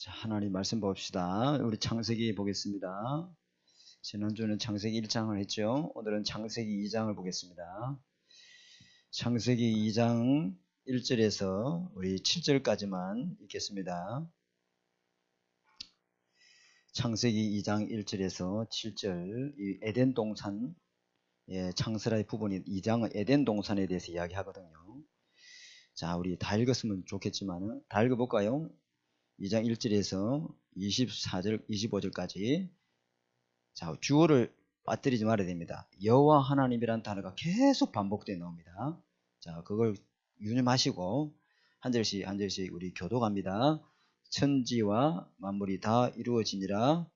자, 하나님 말씀 봅시다. 우리 창세기 보겠습니다. 지난주는 창세기 1장을 했죠. 오늘은 창세기 2장을 보겠습니다. 창세기 2장 1절에서 우리 7절까지만 읽겠습니다. 창세기 2장 1절에서 7절, 이 에덴 동산, 창세라의 부분이 2장은 에덴 동산에 대해서 이야기하거든요. 자, 우리 다 읽었으면 좋겠지만 다 읽어볼까요? 2장 1절에서 24절, 25절까지. 자, 주어를 빠뜨리지 말아야 됩니다. 여호와 하나님이라는 단어가 계속 반복되어 나옵니다. 자, 그걸 유념하시고 한 절씩 한 절씩 우리 교독합니다. 천지와 만물이 다 이루어지니라.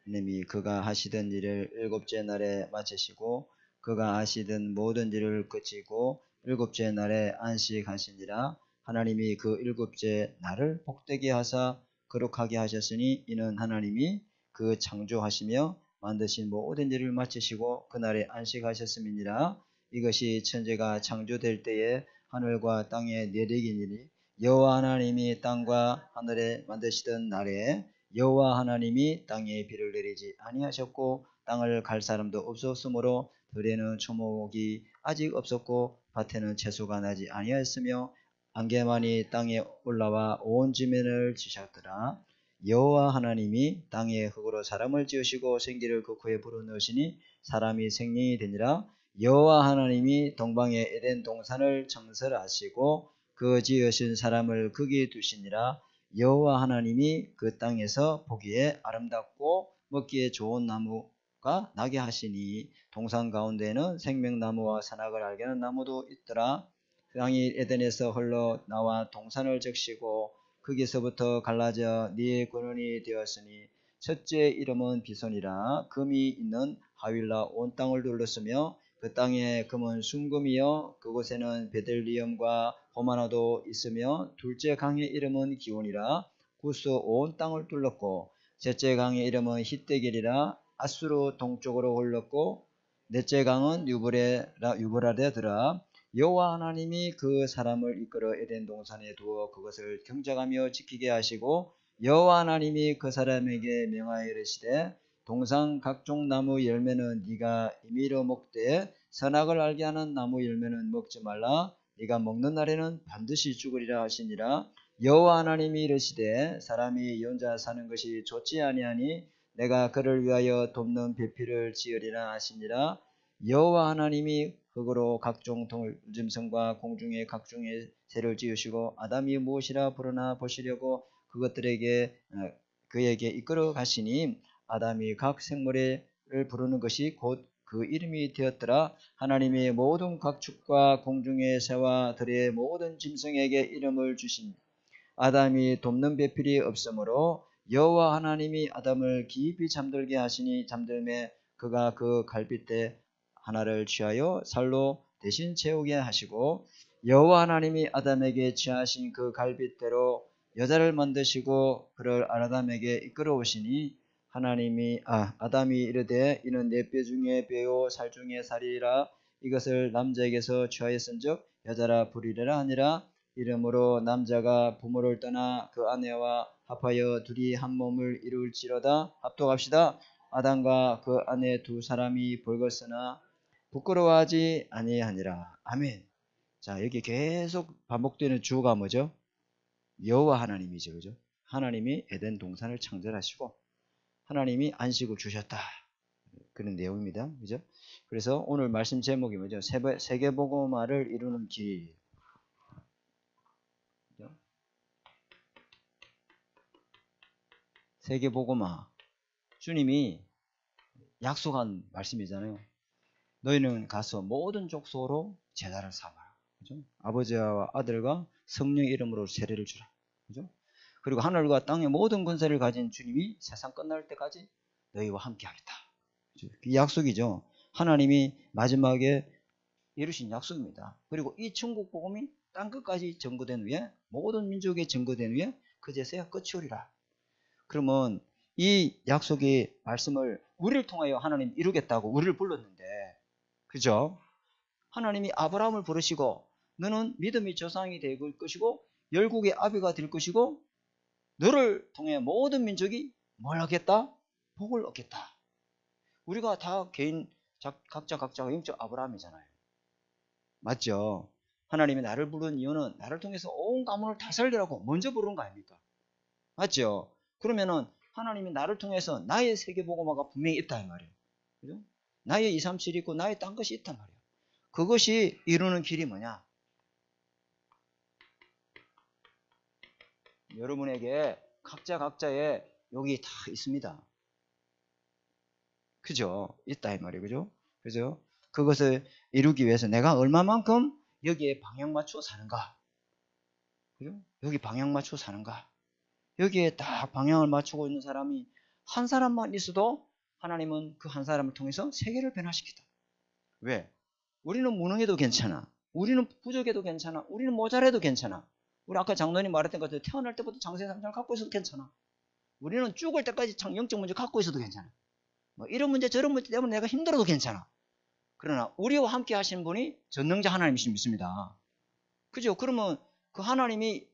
하나님이 그가 하시던 일을 일곱째 날에 마치시고 그가 하시던 모든 일을 그치고 일곱째 날에 안식하시니라. 하나님이 그 일곱째 날을 복되게 하사 거룩하게 하셨으니 이는 하나님이 그 창조하시며 만드신 모든 일을 마치시고 그날에 안식하셨음이니라. 이것이 천지가 창조될 때에 하늘과 땅의 내리기니니 여호와 하나님이 땅과 하늘에 만드시던 날에 여호와 하나님이 땅에 비를 내리지 아니하셨고 땅을 갈 사람도 없었으므로 들에는 초목이 아직 없었고 밭에는 채소가 나지 아니하였으며 안개만이 땅에 올라와 온 지면을 지셨더라. 여호와 하나님이 땅의 흙으로 사람을 지으시고 생기를 그 코에 불어넣으시니 사람이 생명이 되니라. 여호와 하나님이 동방의 에덴 동산을 청설하시고 그 지으신 사람을 거기에 두시니라. 여호와 하나님이 그 땅에서 보기에 아름답고 먹기에 좋은 나무가 나게 하시니 동산 가운데에는 생명나무와 선악을 알게 하는 나무도 있더라. 땅이 에덴에서 흘러나와 동산을 적시고 거기서부터 갈라져 네 근원이 되었으니 첫째 이름은 비손이라. 금이 있는 하윌라 온 땅을 둘렀으며 그 땅에 금은 순금이요 그곳에는 베들리엄과 호마나도 있으며 둘째 강의 이름은 기온이라. 구스 온 땅을 둘렀고 셋째 강의 이름은 히데겔이라. 아수르 동쪽으로 흘렀고 넷째 강은 유브라데더라. 여호와 하나님이 그 사람을 이끌어 에덴 동산에 두어 그것을 경작하며 지키게 하시고 여호와 하나님이 그 사람에게 명하여 이르시되 동산 각종 나무 열매는 네가 임의로 먹되 선악을 알게 하는 나무 열매는 먹지 말라. 네가 먹는 날에는 반드시 죽으리라 하시니라. 여호와 하나님이 이르시되 사람이 혼자 사는 것이 좋지 아니하니 내가 그를 위하여 돕는 배필을 지으리라 하시니라. 여호와 하나님이 흙으로 각종 짐승과 공중의 각종의 새를 지으시고 아담이 무엇이라 부르나 보시려고 그에게 이끌어 가시니 아담이 각 생물을 부르는 것이 곧 그 이름이 되었더라. 하나님이 모든 각축과 공중의 새와 들의 모든 짐승에게 이름을 주신 아담이 돕는 배필이 없으므로 여호와 하나님이 아담을 깊이 잠들게 하시니 잠들매 그가 그 갈빗대 하나를 취하여 살로 대신 채우게 하시고 여호와 하나님이 아담에게 취하신 그 갈빗대로 여자를 만드시고 그를 아담에게 이끌어 오시니 아담이 이르되 이는 내 뼈 중에 뼈요 살 중에 살이라. 이것을 남자에게서 취하였은즉 여자라 부르리라 하니라. 이러므로 남자가 부모를 떠나 그 아내와 합하여 둘이 한 몸을 이룰지로다. 합독합시다. 아담과 그 아내 두 사람이 벌거스나 부끄러워하지 아니하니라. 아멘. 자, 여기 계속 반복되는 주어가 뭐죠? 여호와 하나님이죠. 그죠? 하나님이 에덴 동산을 창설하시고 하나님이 안식을 주셨다. 그런 내용입니다. 그죠? 그래서 오늘 말씀 제목이 뭐죠? 세계복음화를 이루는 길. 세계복음화. 주님이 약속한 말씀이잖아요. 너희는 가서 모든 족속으로 제자를 삼아라. 그죠? 아버지와 아들과 성령 이름으로 세례를 주라. 그죠? 그리고 하늘과 땅의 모든 권세를 가진 주님이 세상 끝날 때까지 너희와 함께 하겠다. 그 약속이죠. 하나님이 마지막에 이루신 약속입니다. 그리고 이 천국 복음이 땅 끝까지 전거된 후에 모든 민족에 전거된 후에 그제서야 끝이 오리라. 그러면 이 약속의 말씀을 우리를 통하여 하나님 이루겠다고 우리를 불렀는데, 그죠? 하나님이 아브라함을 부르시고 너는 믿음의 조상이 될 것이고 열국의 아비가 될 것이고 너를 통해 모든 민족이 뭘 얻겠다? 복을 얻겠다. 우리가 다 개인 각자가 영적 아브라함이잖아요. 맞죠? 하나님이 나를 부른 이유는 나를 통해서 온 가문을 다 살리라고 먼저 부른 거 아닙니까? 맞죠? 그러면은 하나님이 나를 통해서 나의 세계복음화가 분명히 있다 이 말이에요. 그죠? 나의 2, 3, 7이 있고 나의 딴 것이 있단 말이에요. 그것이 이루는 길이 뭐냐? 여러분에게 각자의 여기 다 있습니다. 그죠? 있다 이 말이에요. 그죠? 그죠? 그것을 이루기 위해서 내가 얼마만큼 여기에 방향 맞춰 사는가? 그죠? 여기 방향 맞춰 사는가? 여기에 딱 방향을 맞추고 있는 사람이 한 사람만 있어도 하나님은 그 한 사람을 통해서 세계를 변화시키다. 왜? 우리는 무능해도 괜찮아. 우리는 부족해도 괜찮아. 우리는 모자라도 괜찮아. 우리 아까 장로님 말했던 것처럼 태어날 때부터 장세 상장을 갖고 있어도 괜찮아. 우리는 죽을 때까지 영적 문제 갖고 있어도 괜찮아. 뭐 이런 문제 저런 문제 때문에 내가 힘들어도 괜찮아. 그러나 우리와 함께 하신 분이 전능자 하나님이신 믿습니다. 그죠? 그러면 그 하나님이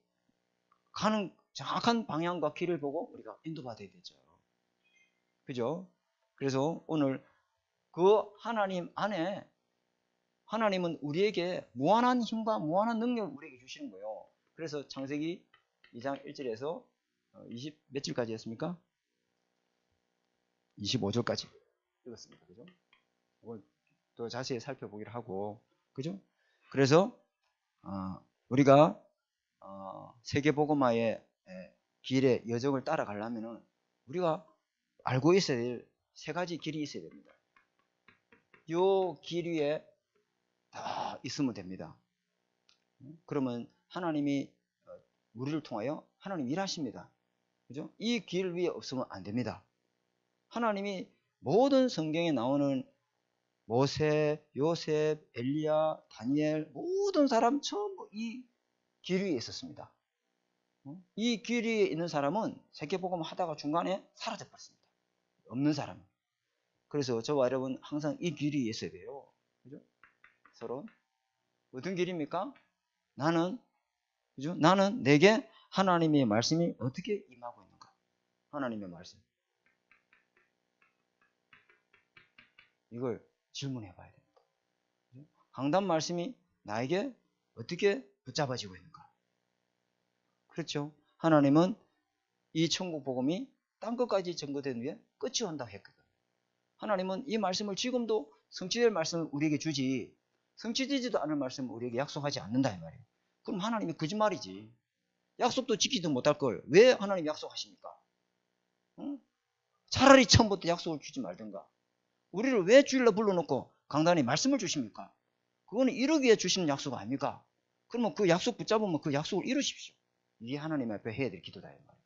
가는 정확한 방향과 길을 보고 우리가 인도받아야 되죠. 그죠? 그래서 오늘 그 하나님 안에 하나님은 우리에게 무한한 힘과 무한한 능력을 우리에게 주시는 거예요. 그래서 창세기 2장 1절에서 20 몇 절까지 했습니까? 25절까지 읽었습니다. 그죠? 이걸 또 자세히 살펴보기로 하고, 그죠? 그래서 우리가 세계복음화의 길의 여정을 따라가려면은 우리가 알고 있어야 될 세 가지 길이 있어야 됩니다. 요 길 위에 다 있으면 됩니다. 그러면 하나님이 우리를 통하여 하나님 일하십니다. 그죠? 이 길 위에 없으면 안 됩니다. 하나님이 모든 성경에 나오는 모세, 요셉, 엘리야, 다니엘 모든 사람 전부 이 길 위에 있었습니다. 이 길 위에 있는 사람은 세계복음 하다가 중간에 사라져버렸습니다. 없는 사람은. 그래서 저와 여러분 항상 이 길 위에 있어야 돼요. 그죠? 서로 어떤 길입니까? 나는 그죠? 나는 내게 하나님의 말씀이 어떻게 임하고 있는가? 하나님의 말씀. 이걸 질문해 봐야 됩니다. 그죠? 강단 말씀이 나에게 어떻게 붙잡아지고 있는가? 그렇죠? 하나님은 이 천국 복음이 땅 끝까지 전거된 후에 끝이 온다고 했거든. 하나님은 이 말씀을 지금도 성취될 말씀을 우리에게 주지 성취되지도 않을 말씀을 우리에게 약속하지 않는다 이 말이에요. 그럼 하나님이 거짓말이지. 약속도 지키지도 못할 걸 왜 하나님 약속하십니까? 응? 차라리 처음부터 약속을 주지 말든가. 우리를 왜 주일날 불러놓고 강단에 말씀을 주십니까? 그거는 이루기 위해 주시는 약속 아닙니까? 그러면 그 약속 붙잡으면 그 약속을 이루십시오. 이게 하나님 앞에 해야 될 기도다 이 말이에요.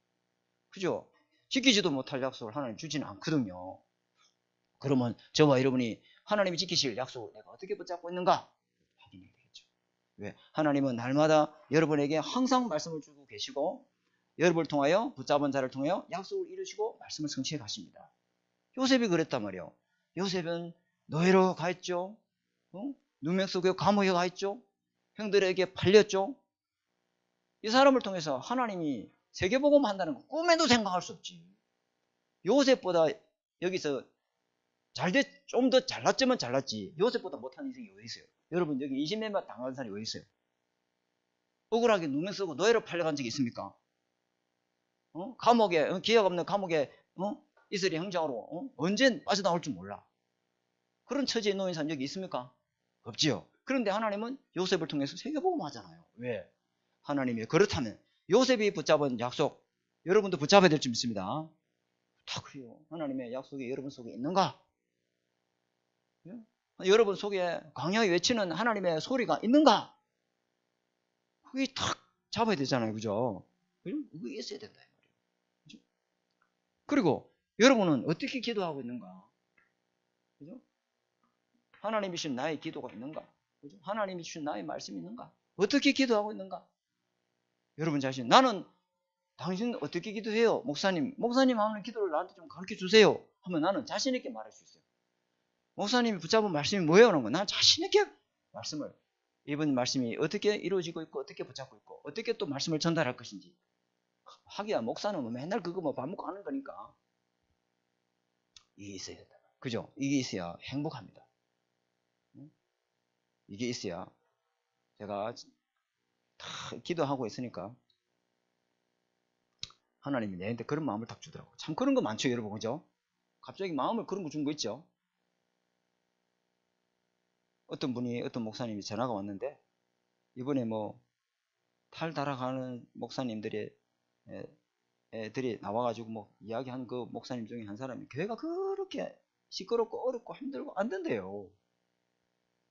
그죠? 지키지도 못할 약속을 하나님 주지는 않거든요. 그러면 저와 여러분이 하나님이 지키실 약속을 내가 어떻게 붙잡고 있는가? 확인해야 되겠죠. 왜? 하나님은 날마다 여러분에게 항상 말씀을 주고 계시고 여러분을 통하여 붙잡은 자를 통하여 약속을 이루시고 말씀을 성취해 가십니다. 요셉이 그랬단 말이에요. 요셉은 노예로 가 있죠. 누명 속에 감옥에 가 있죠. 형들에게 팔렸죠. 이 사람을 통해서 하나님이 세계복음 한다는 거 꿈에도 생각할 수 없지. 요셉보다 여기서 좀 더 잘났지만 잘났지. 요셉보다 못한 인생이 어디 있어요? 여러분 여기 20년만 당한 사람이 어디 있어요? 억울하게 누명 쓰고 노예로 팔려간 적이 있습니까? 감옥에 기약 없는 감옥에 이스라엘 형장으로 언제 빠져나올 줄 몰라. 그런 처지에 놓인 사람 여기 있습니까? 없지요. 그런데 하나님은 요셉을 통해서 세계복음 하잖아요. 왜? 하나님이 그렇다면 요셉이 붙잡은 약속 여러분도 붙잡아야 될 줄 믿습니다. 다 그래요. 하나님의 약속이 여러분 속에 있는가? 여러분 속에 강하게 외치는 하나님의 소리가 있는가? 그게 탁 잡아야 되잖아요. 그죠? 그게 있어야 된다. 그죠? 그리고 여러분은 어떻게 기도하고 있는가? 그죠? 하나님이 주신 나의 기도가 있는가? 그죠? 하나님이 주신 나의 말씀이 있는가? 어떻게 기도하고 있는가? 여러분 자신 나는 당신 어떻게 기도해요? 목사님 하는 기도를 나한테 좀 가르쳐 주세요. 하면 나는 자신 있게 말할 수 있어요. 목사님이 붙잡은 말씀이 뭐예요? 라는 거. 난 자신 있게 말씀을 이번 말씀이 어떻게 이루어지고 있고 어떻게 붙잡고 있고 어떻게 또 말씀을 전달할 것인지 하기야 목사는 뭐 맨날 그거 뭐 밥 먹고 하는 거니까. 이게 있어야 된다. 그죠? 이게 있어야 행복합니다. 이게 있어야 제가 다 기도하고 있으니까 하나님이 내한테 그런 마음을 딱 주더라고. 참 그런 거 많죠, 여러분. 그죠? 갑자기 마음을 그런 거 준 거 있죠? 어떤 분이, 어떤 목사님이 전화가 왔는데, 이번에 뭐, 탈달아가는 목사님들이, 애들이 나와가지고 뭐, 이야기한 그 목사님 중에 한 사람이, 교회가 그렇게 시끄럽고 어렵고 힘들고 안 된대요.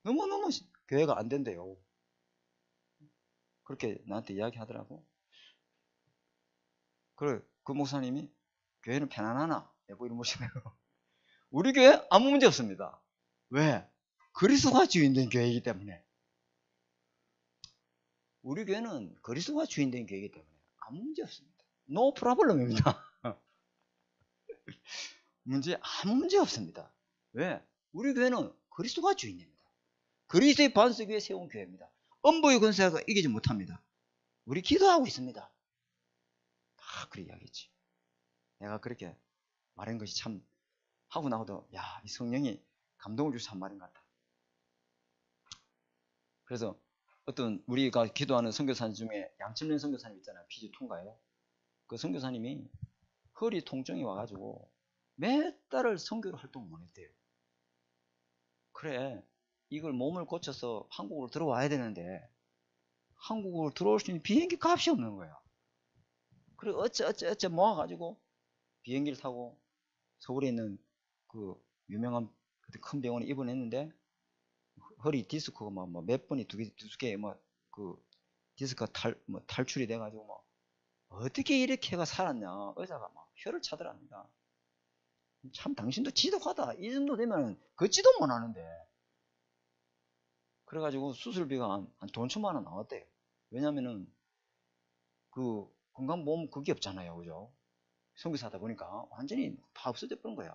너무너무 교회가 안 된대요. 그렇게 나한테 이야기 하더라고. 그래, 그 목사님이, 교회는 편안하나? 뭐 이런 모시네요. 우리 교회 아무 문제 없습니다. 왜? 그리스도가 주인된 교회이기 때문에. 우리 교회는 그리스도가 주인된 교회이기 때문에 아무 문제 없습니다. No problem입니다. 아무 문제 없습니다. 왜? 우리 교회는 그리스도가 주인입니다. 그리스도의 반석 위에 세운 교회입니다. 음부의 권세가 이기지 못합니다. 우리 기도하고 있습니다. 다 그래 이야기했지. 내가 그렇게 말한 것이 참 하고 나고도 야, 이 성령이 감동을 주셔서 한 말인 것 같다. 그래서 어떤 우리가 기도하는 선교사님 중에 양철련 선교사님 있잖아요. 피지 통가에. 그 선교사님이 허리 통증이 와가지고 몇 달을 선교로 활동을 못 했대요. 그래, 이걸 몸을 고쳐서 한국으로 들어와야 되는데 한국으로 들어올 수 있는 비행기 값이 없는 거야. 그래 어째 모아가지고 비행기를 타고 서울에 있는 그 유명한 큰 병원에 입원했는데 허리 디스크가 몇 번이 두 개 그 디스크가 탈출이 돼가지고 뭐 어떻게 이렇게 해가 살았냐. 의사가 막 혀를 차더랍니다. 참 당신도 지독하다. 이 정도 되면 걷지도 못하는데. 그래가지고 수술비가 한 돈 1,000만 원 나왔대요. 왜냐면은 그 건강보험 그게 없잖아요. 그죠? 선교사 하다 보니까 완전히 다 없어져 버린 거야.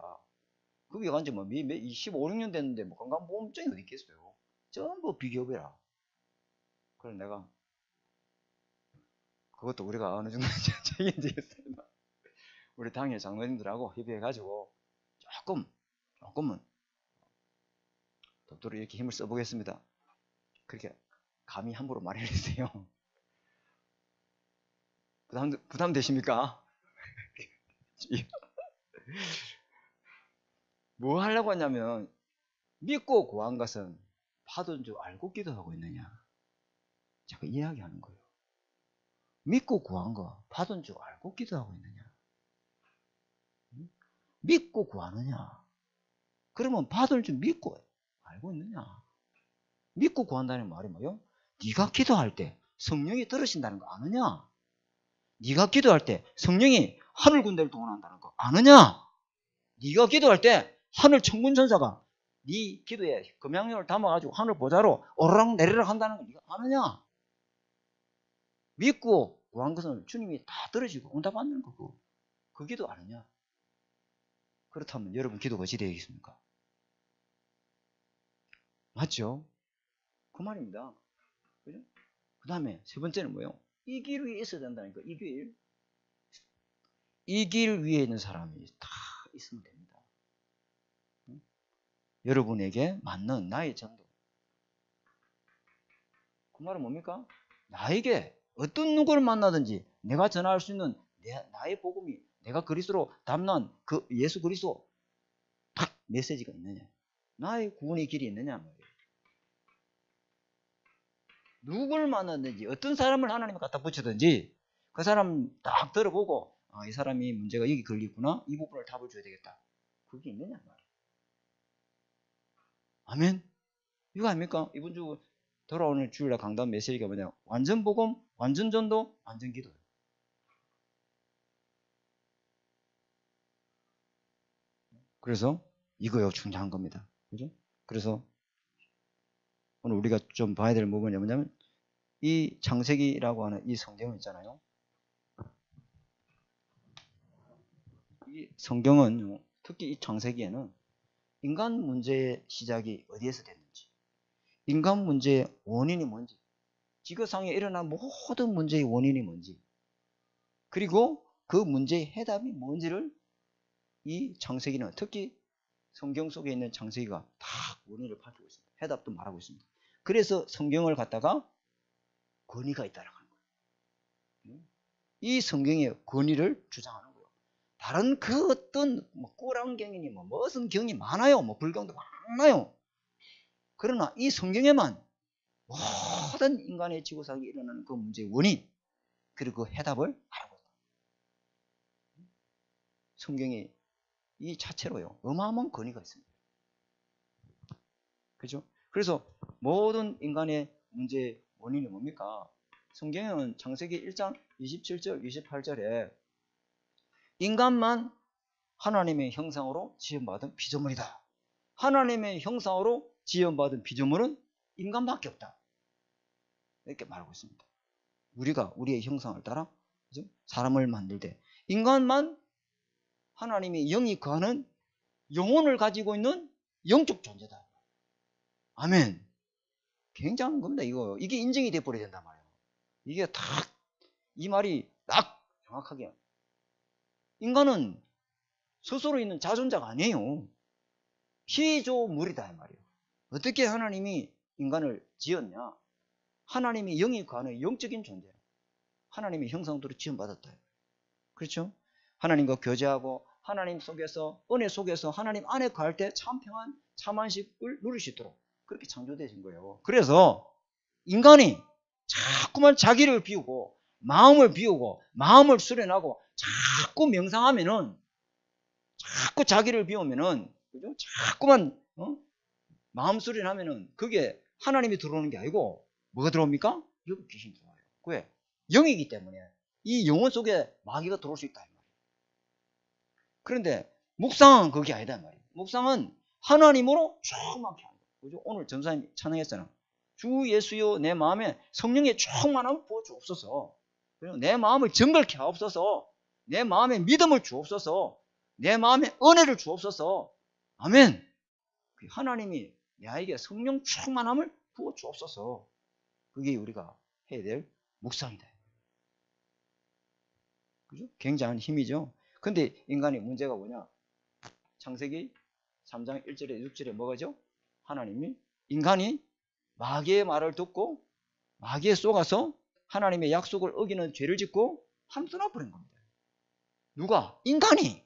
그게 간지 뭐 25, 6년 됐는데 뭐 건강보험증이 어디 있겠어요. 전부 비기업이라. 그래서 내가 그것도 우리가 어느 정도 책임지겠습니다. 우리 당일 장로님들하고 협의해가지고 조금은 돕도록 이렇게 힘을 써보겠습니다. 그렇게 감히 함부로 말해주세요. 부담 되십니까? 뭐 하려고 하냐면 믿고 구한 것은 받은 줄 알고 기도하고 있느냐. 제가 이야기하는 거예요. 믿고 구한 거 받은 줄 알고 기도하고 있느냐. 믿고 구하느냐. 그러면 받을 줄 믿고 알고 있느냐. 믿고 구한다는 말이 뭐예요? 네가 기도할 때 성령이 들으신다는 거 아느냐. 네가 기도할 때 성령이 하늘 군대를 동원한다는 거 아느냐. 네가 기도할 때 하늘 천군 전사가 네 기도에 금양력을 담아가지고 하늘 보좌로 오르락 내리락 한다는 거 네가 아느냐. 믿고 구한 것은 주님이 다 들으시고 응답받는 거고 그 기도 아느냐. 그렇다면 여러분 기도가 어찌 되겠습니까? 맞죠? 그 말입니다. 그죠? 그 다음에 세 번째는 뭐예요? 이 길 위에 있어야 된다니까. 이 길 위에 있는 사람이 다 있으면 됩니다. 여러분에게 맞는 나의 전도. 그 말은 뭡니까? 나에게 어떤 누구를 만나든지 내가 전할 수 있는 나의 복음이 내가 그리스도로 담는 그 예수 그리스도 딱 메시지가 있느냐. 나의 구원의 길이 있느냐 말이에요. 누구를 만나든지 어떤 사람을 하나님이 갖다 붙이든지 그 사람 딱 들어보고 이 사람이 문제가 여기 걸리구나. 이 부분을 답을 줘야 되겠다. 그게 있느냐 말이에요. 아멘. 이거 아닙니까? 이번 주 돌아오는 주일날 강단 메시지가 뭐냐. 완전 복음, 완전 전도, 완전 기도. 그래서 이거요 중요한 겁니다. 그죠? 그래서 오늘 우리가 좀 봐야 될 부분이 뭐냐면 이 창세기라고 하는 이 성경 있잖아요. 이 성경은 특히 이 창세기에는 인간 문제의 시작이 어디에서 됐는지, 인간 문제의 원인이 뭔지, 지구상에 일어난 모든 문제의 원인이 뭔지, 그리고 그 문제의 해답이 뭔지를 이 창세기는, 특히 성경 속에 있는 창세기가 다 원인을 밝히고 있습니다. 해답도 말하고 있습니다. 그래서 성경을 갖다가 권위가 있다라고 하는 거예요. 이 성경의 권위를 주장하는 거예요. 다른 그 어떤 뭐 꾸랑경이니 뭐 무슨 경이 많아요. 뭐 불경도 많아요. 그러나 이 성경에만 모든 인간의 지구상에 일어나는 그 문제의 원인, 그리고 그 해답을 말하고 있다. 성경이 이 자체로요, 어마어마한 권위가 있습니다. 그죠? 그래서 모든 인간의 문제의 원인이 뭡니까? 성경은 창세기 1장 27절, 28절에 인간만 하나님의 형상으로 지음받은 피조물이다. 하나님의 형상으로 지음받은 피조물은 인간밖에 없다. 이렇게 말하고 있습니다. 우리가 우리의 형상을 따라, 그죠? 사람을 만들 때 인간만 하나님의 영이 거하는 영혼을 가지고 있는 영적 존재다. 아멘. 굉장한 겁니다. 이게 인정이 돼버려야 된단 말이에요. 이게 딱, 이 말이 딱 정확하게. 인간은 스스로 있는 자존자가 아니에요. 피조물이다 이 말이에요. 어떻게 하나님이 인간을 지었냐? 하나님이 영이 거하는 영적인 존재, 하나님의 형상대로 지음받았다. 그렇죠? 하나님과 교제하고 하나님 속에서, 은혜 속에서 하나님 안에 거할 때 참 평안, 참 안식을 누릴 수 있도록 그렇게 창조되신 거예요. 그래서 인간이 자꾸만 자기를 비우고 마음을 비우고 마음을 수련하고 자꾸 명상하면은, 자꾸 자기를 비우면은, 그죠? 자꾸만 마음 수련하면은 그게 하나님이 들어오는 게 아니고 뭐가 들어옵니까? 여기 귀신이 들어와요. 왜? 영이기 때문에 이 영혼 속에 마귀가 들어올 수 있다 이 말이에요. 그런데 묵상은 그게 아니다 이 말이에요. 묵상은 하나님으로 충만케 하는 거예요. 그죠? 오늘 전사님 찬양했잖아. 주 예수여 내 마음에 성령의 충만함을 부어 주옵소서. 그리고 내 마음을 정결케 하옵소서. 내 마음에 믿음을 주옵소서. 내 마음에 은혜를 주옵소서. 아멘. 하나님이 나에게 성령 충만함을 부어 주옵소서. 그게 우리가 해야 될 묵상이다. 그죠? 굉장한 힘이죠. 근데 인간의 문제가 뭐냐? 창세기 3장 1절에 6절에 뭐가죠? 하나님이, 인간이 마귀의 말을 듣고 마귀에 속아서 하나님의 약속을 어기는 죄를 짓고 하나님 떠나버린 겁니다. 누가? 인간이.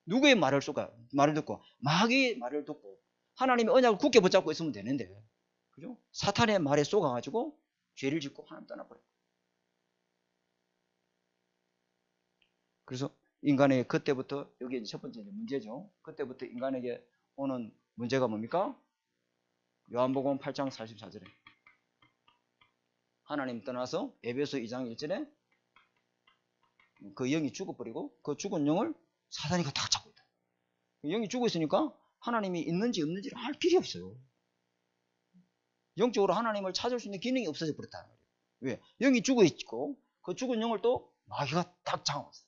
누구의 말을 듣고? 마귀의 말을 듣고 하나님의 언약을 굳게 붙잡고 있으면 되는데, 그죠? 사탄의 말에 속아가지고 죄를 짓고 하나님 떠나버려요. 그래서 인간에게 그때부터, 여기 첫 번째 문제죠. 그때부터 인간에게 오는 문제가 뭡니까? 요한복음 8장 44절에 하나님 떠나서 에베소 2장 1절에 그 영이 죽어버리고 그 죽은 영을 사단이가 다 잡고 있다. 영이 죽어 있으니까 하나님이 있는지 없는지를 알 필요 없어요. 영적으로 하나님을 찾을 수 있는 기능이 없어져 버렸다는 거예요. 왜? 영이 죽어 있고 그 죽은 영을 또 마귀가 딱 잡고 있어요.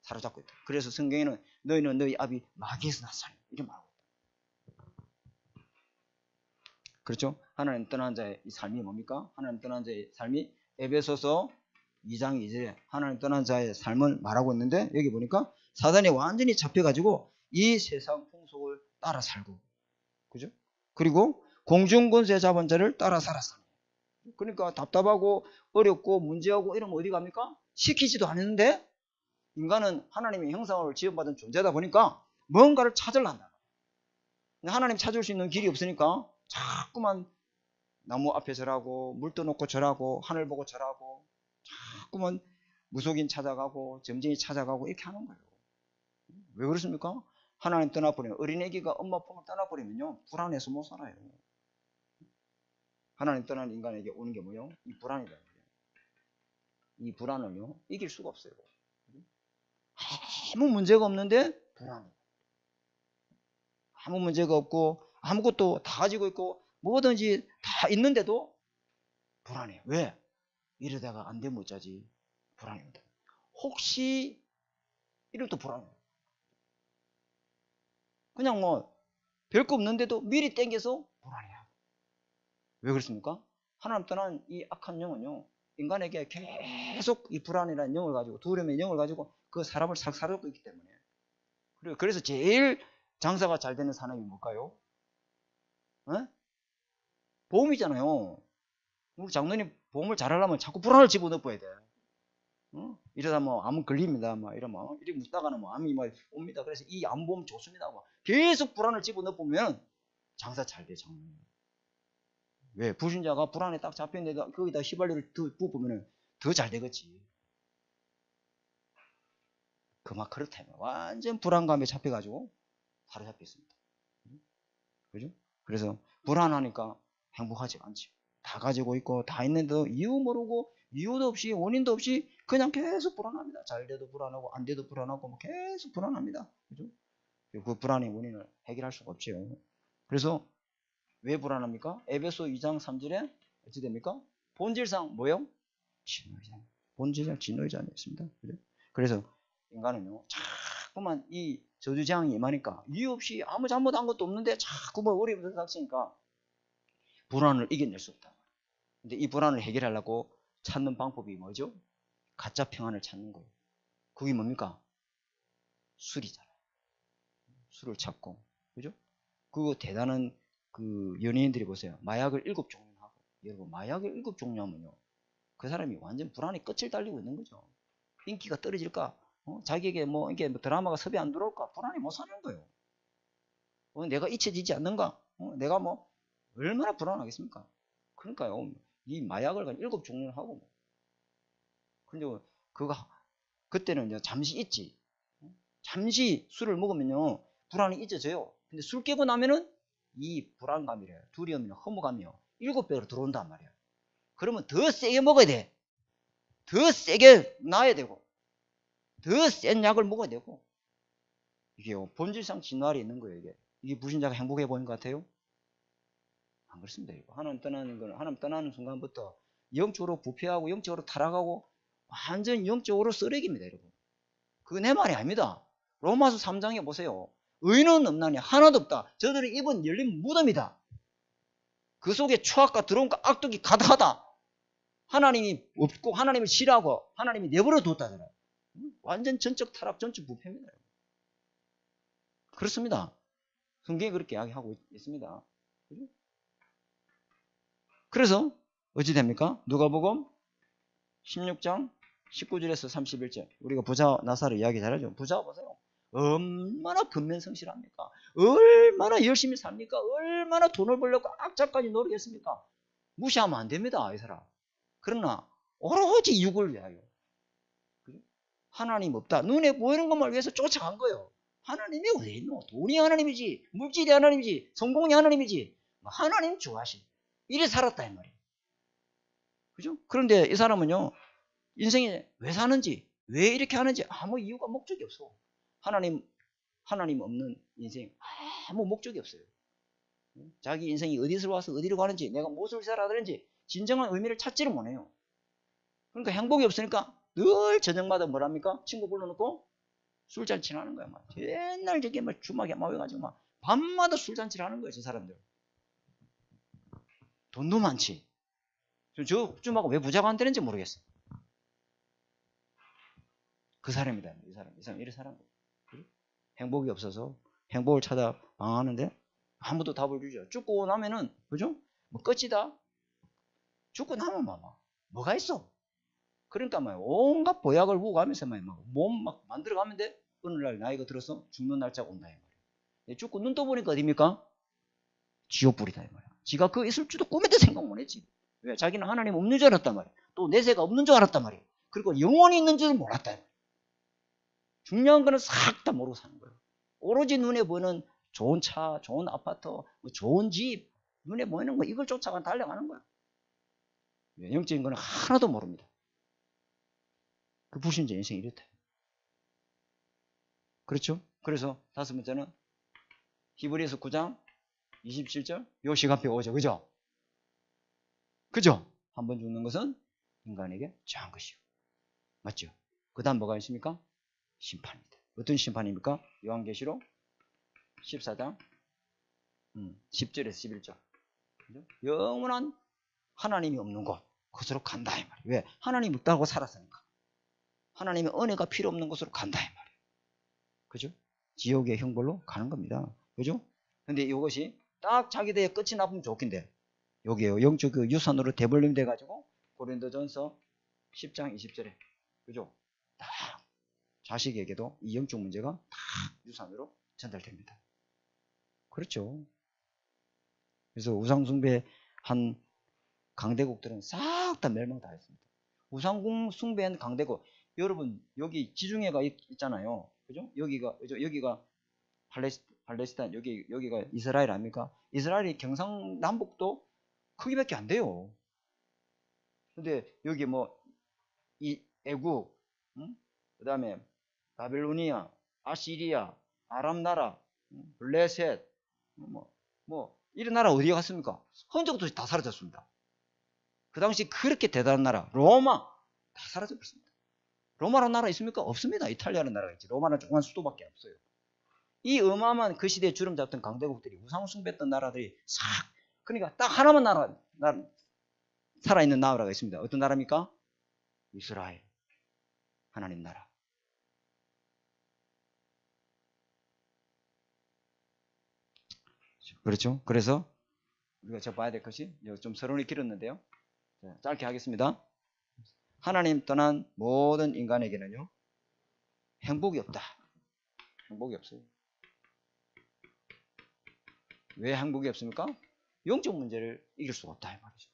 사로잡고 있다. 그래서 성경에는 너희는 너희 아비 마귀에서 났으니 이렇게 말하고 있다. 그렇죠? 하나님 떠난 자의 이 삶이 뭡니까? 하나님 떠난 자의 삶이 에베소서 2장 2절에 하나님 떠난 자의 삶을 말하고 있는데, 여기 보니까 사단이 완전히 잡혀가지고 이 세상 풍속을 따라 살고, 그죠? 그리고 공중권세 잡은 자를 따라 살았어. 그러니까 답답하고 어렵고 문제하고 이러면 어디 갑니까? 시키지도 않았는데 인간은 하나님의 형상을 지음받은 존재다 보니까 뭔가를 찾으려한다. 하나님 찾을 수 있는 길이 없으니까 자꾸만 나무 앞에 절하고 물 떠놓고 절하고 하늘 보고 절하고 자꾸만 무속인 찾아가고 점쟁이 찾아가고 이렇게 하는 거예요. 왜 그렇습니까? 하나님 떠나버리면, 어린애기가 엄마 품을 떠나버리면요 불안해서 못 살아요. 하나님 떠난 인간에게 오는 게 뭐예요? 이 불안이다. 이 불안을요 이길 수가 없어요. 아무 문제가 없는데 불안해. 아무 문제가 없고 아무것도 다 가지고 있고 뭐든지 다 있는데도 불안해. 왜? 이러다가 안 되면 어쩌지? 불안합니다. 혹시 이래도 불안해. 그냥 뭐 별거 없는데도 미리 땡겨서 불안해요. 왜 그렇습니까? 하나님 떠난 이 악한 영은요 인간에게 계속 이 불안이라는 영을 가지고, 두려움의 영을 가지고 그 사람을 싹 사로잡고 있기 때문에. 그래서 제일 장사가 잘 되는 산업이 뭘까요? 어? 보험이잖아요. 우리 장로님 보험을 잘하려면 자꾸 불안을 집어넣어야 돼. 이러다 뭐 암 걸립니다. 막 이러면 이렇게 묻다가는 뭐 암이 막 옵니다. 그래서 이 암보험 좋습니다. 뭐 계속 불안을 집어넣으면 장사 잘 돼, 장로님. 왜? 불신자가 불안에 딱 잡혔는데 거기다 휘발유를 더 부으면 더 잘 되겠지. 그만 그렇다면 완전 불안감에 잡혀가지고 사로잡혔습니다. 그죠? 그래서 불안하니까 행복하지가 않지. 다 가지고 있고 다 있는데도 이유 모르고 이유도 없이 원인도 없이 그냥 계속 불안합니다. 잘 돼도 불안하고 안 돼도 불안하고 뭐 계속 불안합니다. 그죠? 그 불안의 원인을 해결할 수가 없죠. 그래서 왜 불안합니까? 에베소 2장 3절에 어찌 됩니까? 본질상 뭐요? 진노이자. 본질상 진노이자 아니었습니다. 그죠? 그래서 인간은요, 자꾸만 이 저주재앙이 임하니까 이유 없이 아무 잘못한 것도 없는데 자꾸만 어려움이 닥치니까 불안을 이겨낼 수 없다. 근데 이 불안을 해결하려고 찾는 방법이 뭐죠? 가짜 평안을 찾는 거예요. 그게 뭡니까? 술이잖아요. 술을 찾고, 그죠? 그 대단한 그 연예인들이 보세요. 마약을 7종류 하고, 여러분 마약을 7종류 하면요, 그 사람이 완전 불안에 끝을 달리고 있는 거죠. 인기가 떨어질까? 자기에게 뭐 이게 드라마가 섭외 안 들어올까? 불안이 못 사는 거예요. 내가 잊혀지지 않는가? 내가 뭐 얼마나 불안하겠습니까? 그러니까요, 이 마약을 7종류를 하고, 근데 그거 그때는 이제 잠시 있지. 잠시 술을 먹으면요, 불안이 잊어져요. 근데 술 깨고 나면은 이 불안감이래요. 두려움이나 허무감이요, 7배로 들어온단 말이야. 그러면 더 세게 먹어야 돼. 더 세게 놔야 되고, 더 센 약을 먹어야 되고. 이게 본질상 진노알이 있는 거예요. 이게 불신자가 행복해 보이는 것 같아요? 안 그렇습니다. 하나님 떠나는 건, 하나님 떠나는 순간부터 영적으로 부패하고 영적으로 타락하고 완전 영적으로 쓰레기입니다, 여러분. 그거 내 말이 아닙니다. 로마서 3장에 보세요. 의인은 없나니 하나도 없다. 저들의 입은 열린 무덤이다. 그 속에 추악과 더러움과 악독이 가득하다. 하나님이 없고 하나님을 싫어하고 하나님이 내버려 뒀다잖아요. 완전 전적 타락, 전적 부패입니다. 그렇습니다. 성경이 그렇게 이야기하고 있습니다. 그래서 어찌 됩니까? 누가복음 16장 19절에서 31절. 우리가 부자 나사를 이야기 잘하죠. 부자 보세요. 얼마나 근면성실합니까? 얼마나 열심히 삽니까? 얼마나 돈을 벌려고 악착까지 노력했습니까? 무시하면 안 됩니다, 이 사람. 그러나 오로지 육을 위하여. 하나님 없다. 눈에 보이는 것만 위해서 쫓아간 거예요. 하나님이 어디 있노? 돈이 하나님이지, 물질이 하나님이지, 성공이 하나님이지. 하나님 좋아하시. 이래 살았다 이 말이에요. 그죠? 그런데 이 사람은요, 인생에 왜 사는지, 왜 이렇게 하는지 아무 이유가 목적이 없어. 하나님 없는 인생 아무 목적이 없어요. 자기 인생이 어디서 와서 어디로 가는지, 내가 무엇을 살아야 되는지 진정한 의미를 찾지를 못해요. 그러니까 행복이 없으니까 늘 저녁마다 뭐랍니까? 친구 불러놓고 술잔치를 하는 거야. 막 옛날 저게 막 주막에 모여가지고 막 밤마다 술잔치를 하는 거예요, 저 사람들. 돈도 많지. 저 주막은 왜 부자가 안 되는지 모르겠어. 그 사람이다. 이 사람 이런 사람. 행복이 없어서 행복을 찾아 방황하는데 아무도 답을 주죠. 죽고 나면은, 그죠? 뭐 끝이다. 죽고 나면 뭐가 있어? 그러니까 온갖 보약을 부어가면서 몸 막 만들어가면 돼. 어느 날 나이가 들어서 죽는 날짜가 온다 이 말이야. 죽고 눈 떠보니까 어디입니까? 지옥불이다 이 말이야. 지가 그거 있을 줄도 꿈에도 생각 못 했지. 왜? 자기는 하나님 없는 줄 알았단 말이야. 또 내세가 없는 줄 알았단 말이야. 그리고 영원히 있는 줄 몰랐다 이 말이야. 중요한 거는 싹 다 모르고 사는 거예요. 오로지 눈에 보이는 좋은 차, 좋은 아파트, 좋은 집, 눈에 보이는 거 이걸 쫓아가 달려가는 거야. 영적인 거는 하나도 모릅니다. 그 불신자 인생이 이렇다. 그렇죠? 그래서 다섯 번째는 히브리서 9장 27절 요 시간표가 오죠. 그죠? 그죠? 한 번 죽는 것은 인간에게 죄한 것이요. 맞죠? 그 다음 뭐가 있습니까? 심판입니다. 어떤 심판입니까? 요한계시록 14장 10절에서 11절. 그죠? 영원한 하나님이 없는 곳. 곳으로 간다 이 말이에요. 왜? 하나님 없다고 살았으니까. 하나님의 은혜가 필요 없는 곳으로 간다 이 말이에요. 그죠? 지옥의 형벌로 가는 겁니다. 그죠? 근데 이것이 딱 자기들의 끝이 나쁘면 좋긴데 여기에요. 영적 그 유산으로 대벌림 돼가지고 고린도전서 10장 20절에 그죠? 딱 자식에게도 이 영적 문제가 딱 유산으로 전달됩니다. 그렇죠. 그래서 우상숭배 한 강대국들은 싹 다 멸망 다 했습니다. 우상 숭배한 강대국, 여러분 여기 지중해가 있잖아요. 그죠? 여기가 팔레스타인, 여기가 이스라엘 아닙니까? 이스라엘이 경상남북도 크기밖에 안 돼요. 근데 여기 뭐 이 애국, 그 다음에 바벨로니아, 아시리아, 아람 나라, 블레셋, 뭐 이런 나라 어디에 갔습니까? 흔적도 다 사라졌습니다. 그 당시 그렇게 대단한 나라 로마 다 사라져버렸습니다. 로마라는 나라 있습니까? 없습니다. 이탈리아라는 나라가 있지. 로마는 조그만 수도밖에 없어요. 이 어마어마한 그 시대에 주름 잡던 강대국들이 우상숭배했던 나라들이 싹, 그러니까 딱 하나만 살아있는 나라가 있습니다. 어떤 나라입니까? 이스라엘. 하나님 나라. 그렇죠? 그래서 우리가 저 봐야 될 것이 좀 서론이 길었는데요. 자, 짧게 하겠습니다. 하나님 떠난 모든 인간에게는요 행복이 없다. 행복이 없어요. 왜 행복이 없습니까? 영적 문제를 이길 수가 없다 이 말이죠.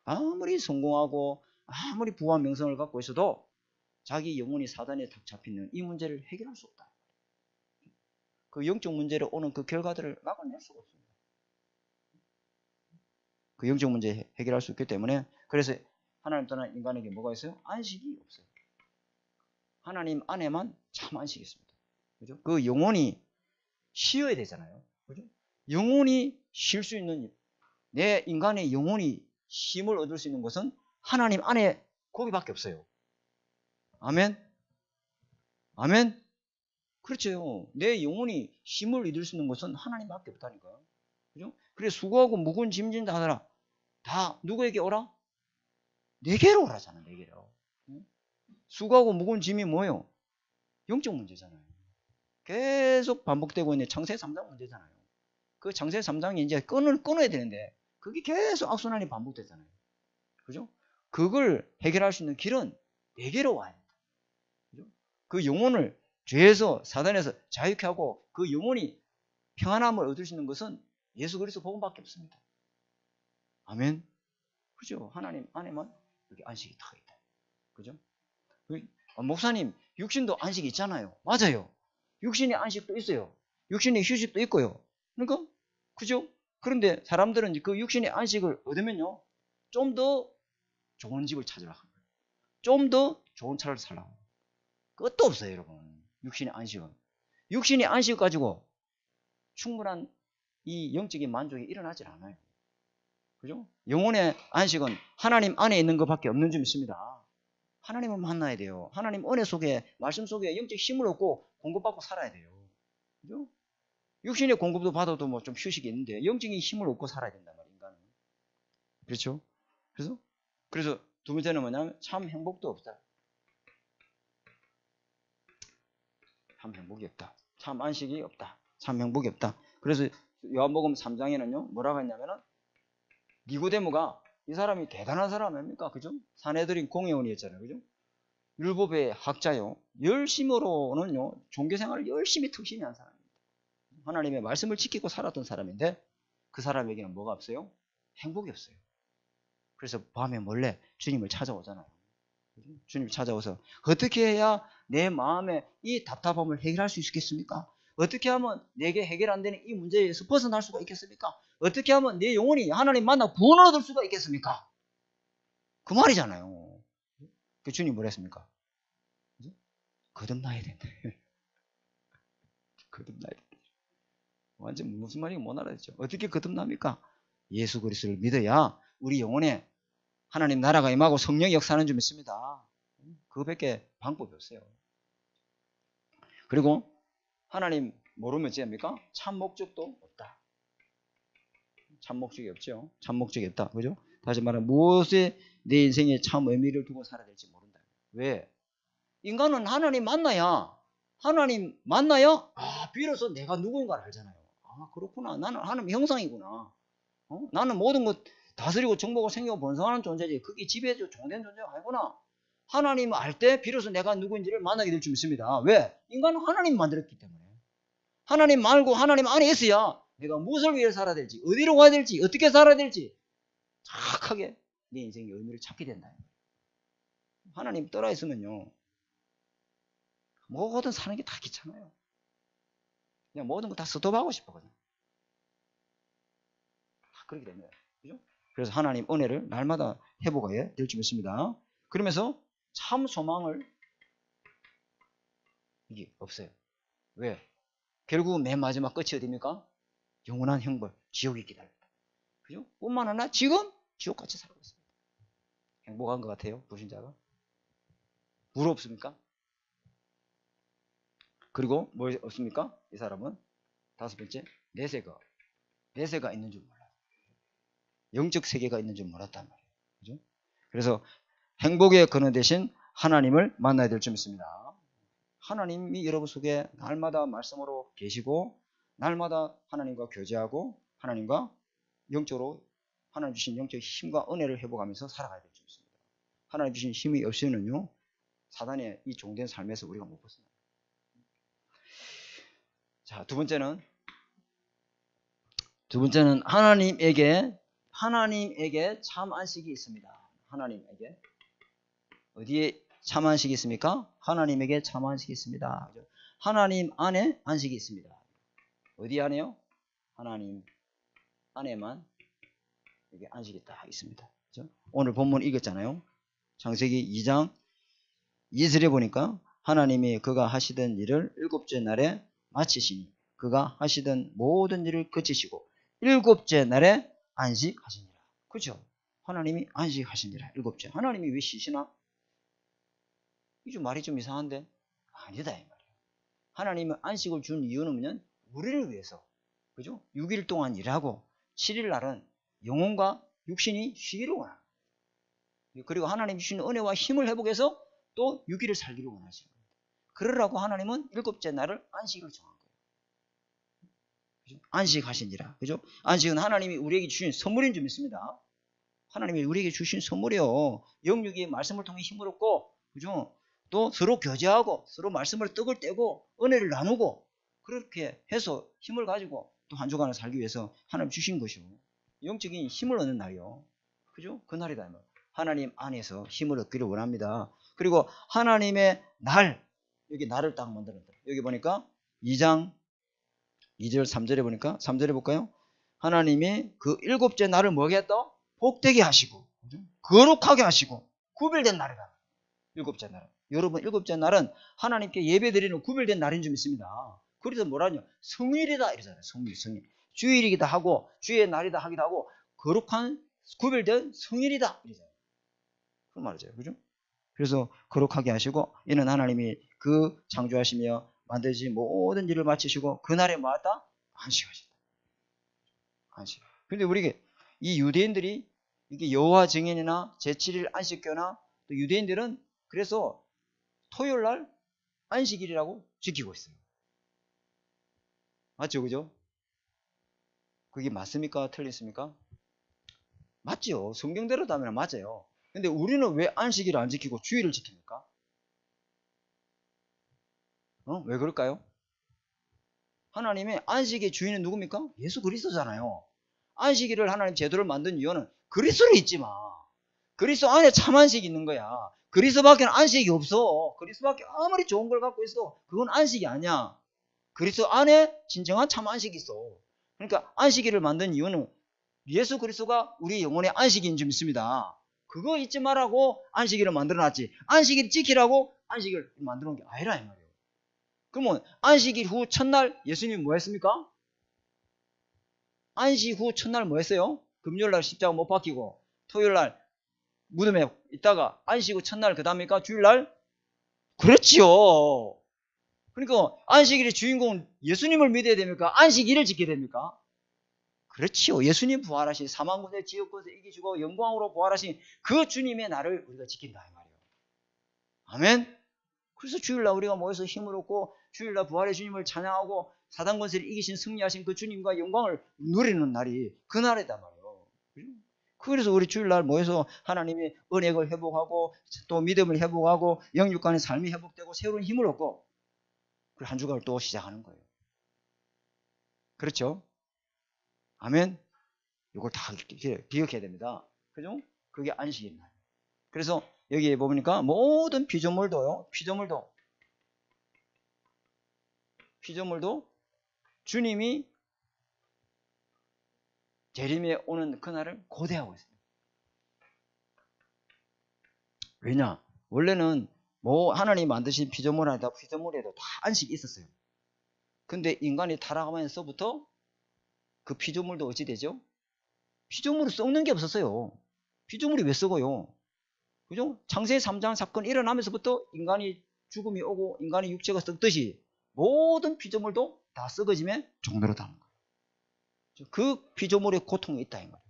아무리 성공하고 아무리 부와 명성을 갖고 있어도 자기 영혼이 사단에 탁 잡히는 이 문제를 해결할 수 없다. 그 영적 문제로 오는 그 결과들을 막아낼 수가 없습니다. 그 영적 문제 해결할 수 없기 때문에 그래서 하나님 떠난 인간에게 뭐가 있어요? 안식이 없어요. 하나님 안에만 참 안식이 있습니다. 그죠? 그 영혼이 쉬어야 되잖아요. 그죠? 영혼이 쉴 수 있는, 내 인간의 영혼이 쉼을 얻을 수 있는 것은 하나님 안에 거기밖에 없어요. 아멘? 아멘? 그렇죠. 내 영혼이 쉼을 얻을 수 있는 것은 하나님밖에 없다니까요. 그죠? 그래 수고하고 무거운 짐진 자들아 다 누구에게 오라? 내게로 오라잖아. 내게로. 수고하고 무거운 짐이 뭐예요? 영적 문제잖아요. 계속 반복되고 있는 창세 3장 문제잖아요. 그 창세 3장이 이제 끊어야 되는데 그게 계속 악순환이 반복되잖아요. 그죠? 그걸 해결할 수 있는 길은 내게로 와야 합니다. 그죠? 그 영혼을 죄에서 사단에서 자유케 하고 그 영혼이 평안함을 얻을 수 있는 것은 예수 그리스도 복음밖에 없습니다. 아멘. 그죠? 하나님 안에만 여기 안식이 다 있다. 그죠? 목사님, 육신도 안식이 있잖아요. 맞아요. 육신의 안식도 있어요. 육신의 휴식도 있고요. 그러니까, 그죠? 그런데 사람들은 그 육신의 안식을 얻으면요, 좀 더 좋은 집을 찾으러 합니다. 좀 더 좋은 차를 살라고. 그것도 없어요, 여러분. 육신의 안식은. 육신의 안식 가지고 충분한 이 영적인 만족이 일어나질 않아요. 그죠? 영혼의 안식은 하나님 안에 있는 것밖에 없는 줄 믿습니다. 하나님을 만나야 돼요. 하나님 은혜 속에, 말씀 속에 영적 힘을 얻고 공급받고 살아야 돼요. 그죠? 육신의 공급도 받아도 뭐 좀 휴식이 있는데 영적인 힘을 얻고 살아야 된단 말이에요, 인간은. 그렇죠? 그래서 두 번째는 뭐냐면 참 행복도 없다. 참 행복이 없다. 참 안식이 없다. 참 행복이 없다. 그래서 요한복음 3장에는요 뭐라고 했냐면은 니고데모가 이 사람이 대단한 사람 아닙니까? 그죠? 산헤드린 공회원이었잖아요. 그죠? 율법의 학자요. 열심으로는요, 종교생활을 열심히 특심히 한 사람입니다. 하나님의 말씀을 지키고 살았던 사람인데, 그 사람에게는 뭐가 없어요? 행복이 없어요. 그래서 밤에 몰래 주님을 찾아오잖아요. 주님을 찾아오서, 어떻게 해야 내 마음에 이 답답함을 해결할 수 있겠습니까? 어떻게 하면 내게 해결 안 되는 이 문제에서 벗어날 수가 있겠습니까? 어떻게 하면 내 영혼이 하나님 만나 구원을 얻을 수가 있겠습니까? 그 말이잖아요. 그 주님 뭐라 했습니까? 거듭나야 된다. 거듭나야 된다. 완전 무슨 말인지 못 알아듣죠. 어떻게 거듭납니까? 예수 그리스도를 믿어야 우리 영혼에 하나님 나라가 임하고 성령이 역사하는 줄 믿습니다. 그거밖에 방법이 없어요. 그리고 하나님 모르면 어찌 합니까? 참 목적도 없다. 참 목적이 없죠. 참 목적이 없다. 그죠? 다시 말하면 무엇에 내 인생에 참 의미를 두고 살아야 될지 모른다. 왜? 인간은 하나님 만나야 비로소 내가 누구인가를 알잖아요. 아, 그렇구나. 나는 하나님 형상이구나. 나는 모든 것 다스리고 정복을 생기고 번성하는 존재지. 그게 지배해주고 종된 존재가 아니구나. 하나님 알 때 비로소 내가 누구인지를 만나게 될 줄 믿습니다. 왜? 인간은 하나님 만들었기 때문에. 하나님 말고 하나님 안에 있어야 내가 무엇을 위해 살아야 될지, 어디로 가야 될지, 어떻게 살아야 될지 정확하게 내 인생의 의미를 찾게 된다. 하나님 떠나 있으면요, 뭐든 사는 게 다 귀찮아요. 그냥 모든 거 다 스톱하고 싶거든요. 다 그렇게 됩니다. 그죠? 그래서 하나님 은혜를 날마다 회복해야 될 줄 믿습니다. 그러면서 참 소망을 이게 없어요. 왜? 결국 맨 마지막 끝이 어디입니까? 영원한 형벌, 지옥이 기다립니다. 그죠? 뿐만 아니라 지금 지옥같이 살고 있습니다. 행복한 것 같아요, 불신자가? 부럽습니까? 그리고 뭐 없습니까? 이 사람은 다섯 번째, 내세가 있는 줄 몰라요. 영적 세계가 있는 줄 몰랐단 말이에요. 그죠? 그래서 행복의 근원 대신 하나님을 만나야 될 줄 믿습니다. 하나님이 여러분 속에 날마다 말씀으로 계시고 날마다 하나님과 교제하고 하나님과 영적으로 하나님 주신 영적 힘과 은혜를 회복하면서 살아가야 될 줄 믿습니다. 하나님 주신 힘이 없이는요, 사단의 이 종된 삶에서 우리가 못 벗어나요. 자, 두 번째는 하나님에게 참 안식이 있습니다. 하나님에게 어디에 참 안식이 있습니까? 하나님에게 참 안식이 있습니다. 하나님 안에 안식이 있습니다. 어디 안에요? 하나님 안에만 이게 안식이 딱 있습니다. 그렇죠? 오늘 본문 읽었잖아요. 창세기 2장 2절에 보니까 하나님이 그가 하시던 일을 일곱째 날에 마치시니 그가 하시던 모든 일을 그치시고 일곱째 날에 안식하시니라. 그렇죠? 하나님이 안식하시니라. 일곱째. 하나님이 왜 쉬시나? 이게 말이 좀 이상한데? 아니다 이 말이에요. 하나님은 안식을 준 이유는 우리를 위해서, 그죠? 6일 동안 일하고 7일 날은 영혼과 육신이 쉬기를 원합니다. 그리고 하나님 주신 은혜와 힘을 회복해서 또 6일을 살기를 원하시는 겁니다. 그러라고 하나님은 일곱째 날을 안식을 정한 거예요. 그죠? 안식하시니라. 그죠? 안식은 하나님이 우리에게 주신 선물인 줄 믿습니다. 하나님이 우리에게 주신 선물이요. 영육이 말씀을 통해 힘을 얻고, 그죠? 또 서로 교제하고 서로 말씀을 떡을 떼고 은혜를 나누고 그렇게 해서 힘을 가지고 또 한 주간을 살기 위해서 하나님 주신 것이요. 영적인 힘을 얻는 날이요. 그죠? 그 날이다. 하나님 안에서 힘을 얻기를 원합니다. 그리고 하나님의 날, 여기 날을 딱 만들었다. 여기 보니까 2장 2절 3절에 보니까 3절에 볼까요? 하나님이 그 일곱째 날을 뭐게 했다? 복되게 하시고 거룩하게 하시고 구별된 날이다. 일곱째 날은. 여러분 일곱째 날은 하나님께 예배드리는 구별된 날인 줄 믿습니다. 그래서 뭐라냐? 성일이다 이러잖아요. 성일. 주일이기도 하고 주의 날이다 하기도 하고 거룩한 구별된 성일이다 이러잖아요. 그 말이죠. 그죠? 그래서 거룩하게 하시고 이는 하나님이 그 창조하시며 만드신 모든 일을 마치시고 그날에 뭐하다? 안식하셨다. 안식. 근데 우리가 이 유대인들이 이게 여호와 증인이나 제7일 안식교나 또 유대인들은 그래서 토요일 날 안식일이라고 지키고 있어요. 맞죠? 그죠? 그게 맞습니까? 틀렸습니까? 맞죠. 성경대로 따면 맞아요. 근데 우리는 왜 안식일을 안 지키고 주일을 지킵니까? 왜 그럴까요? 하나님의 안식의 주인은 누굽니까? 예수 그리스도잖아요. 안식일을 하나님 제도를 만든 이유는 그리스도를 잊지 마. 그리스도 안에 참 안식이 있는 거야. 그리스도밖에 안식이 없어. 그리스도밖에 아무리 좋은 걸 갖고 있어도 그건 안식이 아니야. 그리스도 안에 진정한 참 안식이 있어. 그러니까 안식일을 만든 이유는 예수 그리스도가 우리 영혼의 안식인 줄 믿습니다. 그거 잊지 말라고 안식일을 만들어놨지. 안식일 지키라고 안식일을 만들어놓은 게 아니라 이 말이에요. 그러면 안식일 후 첫날 예수님이 뭐 했습니까? 안식 후 첫날 뭐 했어요? 금요일날 십자가 못 박히고 토요일날 무덤에 있다가 안식 후 첫날 그 다음입니까? 주일날? 그렇지요. 그러니까 안식일의 주인공은 예수님을 믿어야 됩니까? 안식일을 지켜야 됩니까? 그렇지요. 예수님 부활하신 사망군의 지옥권세 이기시고 영광으로 부활하신 그 주님의 날을 우리가 지킨다 이 말이에요. 아멘. 그래서 주일날 우리가 모여서 힘을 얻고 주일날 부활의 주님을 찬양하고 사단 권세를 이기신 승리하신 그 주님과 영광을 누리는 날이 그 날이단 말이에요. 그래서 우리 주일날 모여서 하나님의 은혜를 회복하고 또 믿음을 회복하고 영육 간의 삶이 회복되고 새로운 힘을 얻고 그 한 주간을 또 시작하는 거예요. 그렇죠? 아멘. 이걸 다 기억해야 됩니다. 그죠? 그게 안식일 날. 그래서 여기에 보니까 모든 피조물도요. 피조물도 주님이 재림에 오는 그날을 고대하고 있습니다. 왜냐? 원래는 뭐 하나님이 만드신 피조물 아니다 피조물에도 다 안식이 있었어요. 근데 인간이 타락하면서부터 그 피조물도 어찌 되죠? 피조물을 썩는 게 없었어요. 피조물이 왜 썩어요? 그죠? 창세 3장 사건 일어나면서부터 인간이 죽음이 오고 인간의 육체가 썩듯이 모든 피조물도 다 썩어지면 종로로 다는 거예요. 그 피조물의 고통이 있다 이 말이에요.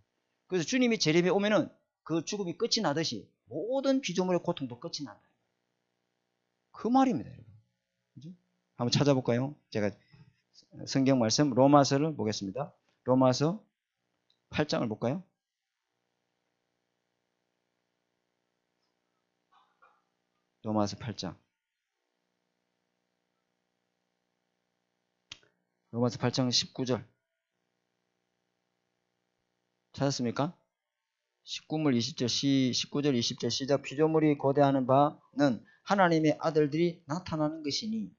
그래서 주님이 재림에 오면은 그 죽음이 끝이 나듯이 모든 피조물의 고통도 끝이 난다. 그 말입니다, 여러분. 그죠? 한번 찾아볼까요? 제가 성경 말씀 로마서를 보겠습니다. 로마서 8장을 볼까요? 로마서 8장. 로마서 8장 19절. 찾았습니까? 19물 20절 19절 20절 시작. 피조물이 고대하는 바는 하나님의 아들들이 나타나는 것이니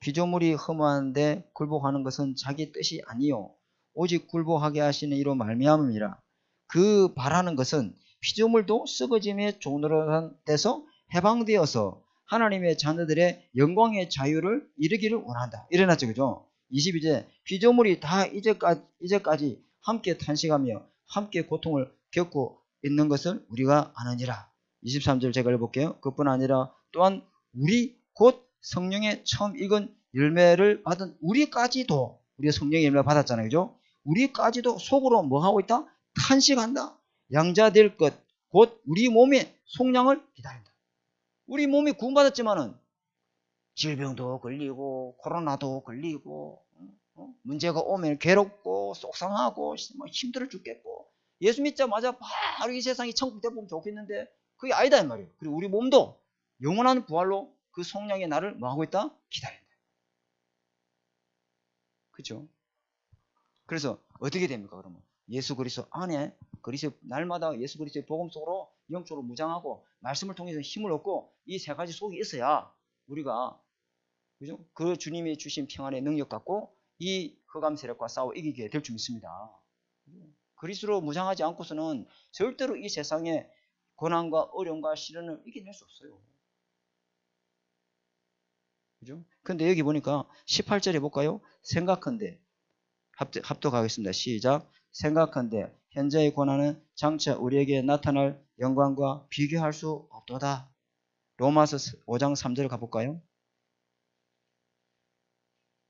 피조물이 허무한데 굴복하는 것은 자기 뜻이 아니요 오직 굴복하게 하시는 이로 말미암음이라. 그 바라는 것은 피조물도 썩어짐의 종로로 돼서 해방되어서 하나님의 자녀들의 영광의 자유를 이루기를 원한다. 이래놨죠, 그죠? 22절 피조물이 다 이제까지 함께 탄식하며 함께 고통을 겪고 있는 것을 우리가 아느니라. 23절 제가 읽어볼게요. 그뿐 아니라 또한 우리 곧 성령의 처음 익은 열매를 받은 우리까지도 우리가 성령의 열매를 받았잖아요. 그죠? 우리까지도 속으로 뭐 하고 있다? 탄식한다. 양자될 것 곧 우리 몸의 속량을 기다린다. 우리 몸이 구원받았지만은 질병도 걸리고 코로나도 걸리고 문제가 오면 괴롭고 속상하고 힘들어 죽겠고 예수 믿자마자 바로 이 세상이 천국 되면 좋겠는데 그게 아니다 이 말이에요. 그리고 우리 몸도 영원한 부활로 그 속량의 날을 뭐 하고 있다? 기다린다. 그렇죠? 그래서 어떻게 됩니까? 그러면 예수 그리스도 안에 그리스도 날마다 예수 그리스도의 복음 속으로 영적으로 무장하고 말씀을 통해서 힘을 얻고 이 세 가지 속이 있어야 우리가 그죠? 그 주님이 주신 평안의 능력 갖고 이 흑암 세력과 싸워 이기게 될 줄 믿습니다. 그리스도로 무장하지 않고서는 절대로 이 세상의 고난과 어려움과 시련을 이겨낼 수 없어요. 그죠? 근데 여기 보니까 18절에 볼까요? 생각한데 합독하겠습니다. 시작. 생각한데 현재의 고난은 장차 우리에게 나타날 영광과 비교할 수 없도다. 로마서 5장 3절 가볼까요?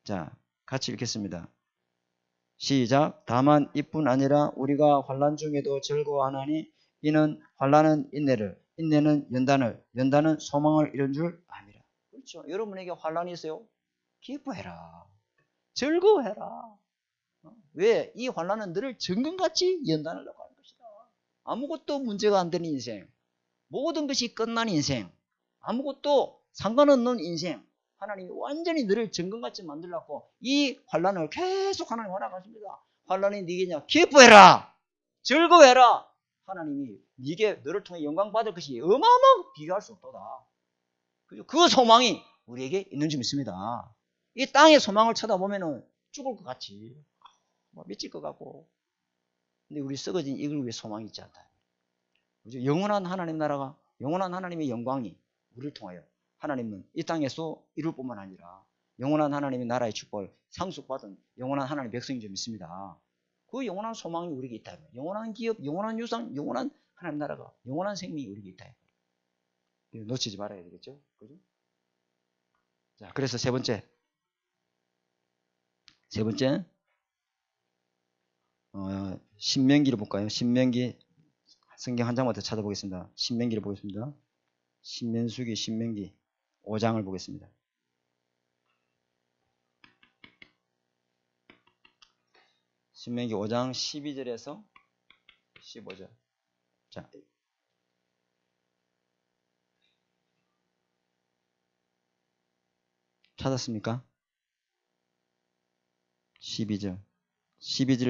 자, 같이 읽겠습니다. 시작. 다만 이뿐 아니라 우리가 환난 중에도 즐거워하나니 이는 환난은 인내를, 인내는 연단을, 연단은 소망을 이룬 줄 압니다. 그렇죠. 여러분에게 환난이 있어요. 기뻐해라. 즐거워해라. 왜? 이 환난은 너를 정금같이 연단하려고 하는 것이다. 아무것도 문제가 안 되는 인생, 모든 것이 끝난 인생, 아무것도 상관없는 인생, 하나님이 완전히 너를 정금같이 만들려고 이 환난을 계속 하나님 허락하십니다. 환난이 네게냐? 기뻐해라. 즐거워해라. 하나님이 네게 너를 통해 영광 받을 것이 어마어마하게 비교할 수 없도다. 그 소망이 우리에게 있는 줄 믿습니다. 이 땅의 소망을 쳐다보면은 죽을 것 같지. 미칠 것 같고. 근데 우리 썩어진 이걸 위해 소망이 있지 않다. 영원한 하나님 나라가, 영원한 하나님의 영광이 우리를 통하여 하나님은 이 땅에서 이룰 뿐만 아니라 영원한 하나님의 나라의 축복을 상속받은 영원한 하나님의 백성인 줄 믿습니다. 그 영원한 소망이 우리에게 있다. 영원한 기업, 영원한 유산, 영원한 하나님 나라가, 영원한 생명이 우리에게 있다. 놓치지 말아야 되겠죠? 그죠? 자, 그래서 세 번째. 신명기를 볼까요? 신명기 성경 한 장만 더 찾아보겠습니다. 신명기를 보겠습니다. 신명수기 신명기 5장을 보겠습니다. 신명기 5장 12절에서 15절. 자, 찾았습니까? 12절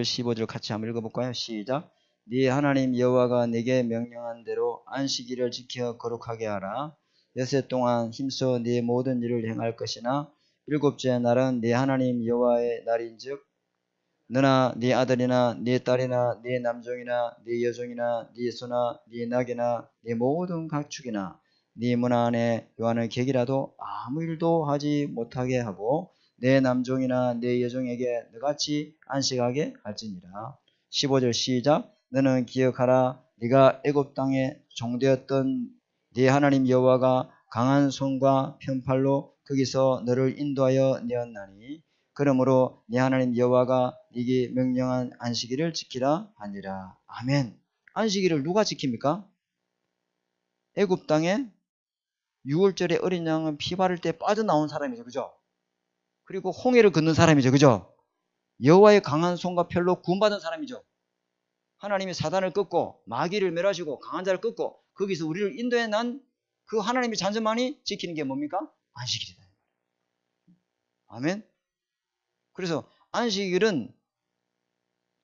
15절 같이 한번 읽어볼까요? 시작. 네 하나님 여호와가 내게 명령한 대로 안식일을 지켜 거룩하게 하라. 여섯 동안 힘써 네 모든 일을 행할 것이나 일곱째 날은 네 하나님 여호와의 날인즉 너나 네 아들이나 네 딸이나 네 남종이나 네 여종이나 네 소나 네 낙이나 네 모든 가축이나 네 문 안에 요한의 객이라도 아무 일도 하지 못하게 하고 내 남종이나 내 여종에게 너같이 안식하게 할지니라. 15절 시작. 너는 기억하라. 네가 애굽 땅에 종되었던 네 하나님 여호와가 강한 손과 편팔로 거기서 너를 인도하여 내었나니 그러므로 네 하나님 여호와가 네게 명령한 안식일을 지키라 하니라. 아멘. 안식일을 누가 지킵니까? 애굽 땅에 6월절에 어린 양은 피 바를 때 빠져나온 사람이죠. 그죠? 그리고 홍해를 걷는 사람이죠. 그죠? 여호와의 강한 손과 펼로 구원받은 사람이죠. 하나님이 사단을 꺾고 마귀를 멸하시고 강한 자를 꺾고 거기서 우리를 인도해 난 그 하나님의 잔재만이 지키는 게 뭡니까? 안식일이다. 아멘. 그래서 안식일은